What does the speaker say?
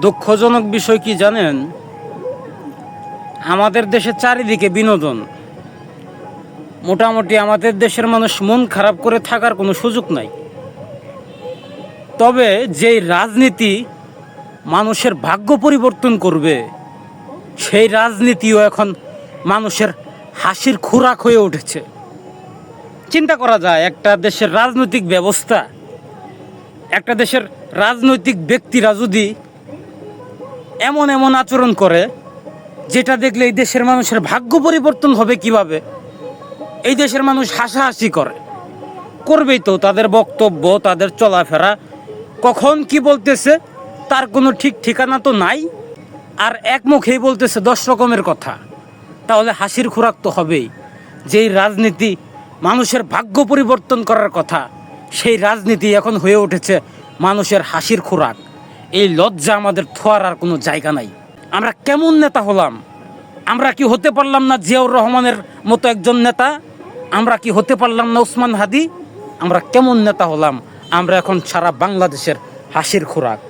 দুঃখজনক বিষয় কি জানেন, আমাদের দেশে চারিদিকে বিনোদন। মোটামুটি আমাদের দেশের মানুষ মন খারাপ করে থাকার কোনো সুযোগ নাই। তবে যেই রাজনীতি মানুষের ভাগ্য পরিবর্তন করবে, সেই রাজনীতিও এখন মানুষের হাসির খোরাক হয়ে উঠেছে। চিন্তা করা যায়, একটা দেশের রাজনৈতিক ব্যবস্থা, একটা দেশের রাজনৈতিক ব্যক্তিরা যদি এমন এমন আচরণ করে, যেটা দেখলে এই দেশের মানুষের ভাগ্য পরিবর্তন হবে কিভাবে। এই দেশের মানুষ হাসাহাসি করবেই তো। তাদের বক্তব্য, তাদের চলাফেরা, কখন কি বলতেছে তার কোনো ঠিক ঠিকানা তো নাই। আর একমুখেই বলতেছে 10 রকমের কথা। তাহলে হাসির খোরাক তো হবেই। যেই রাজনীতি মানুষের ভাগ্য পরিবর্তন করার কথা, সেই রাজনীতি এখন হয়ে উঠেছে মানুষের হাসির খোরাক। এই লজ্জা আমাদের থোয়ার আর কোনো জায়গা নাই। আমরা কেমন নেতা হলাম? আমরা কি হতে পারলাম না জিয়াউর রহমানের মতো একজন নেতা? আমরা কি হতে পারলাম না ওসমান হাদি? আমরা কেমন নেতা হলাম? আমরা এখন সারা বাংলাদেশের হাসির খোরাক।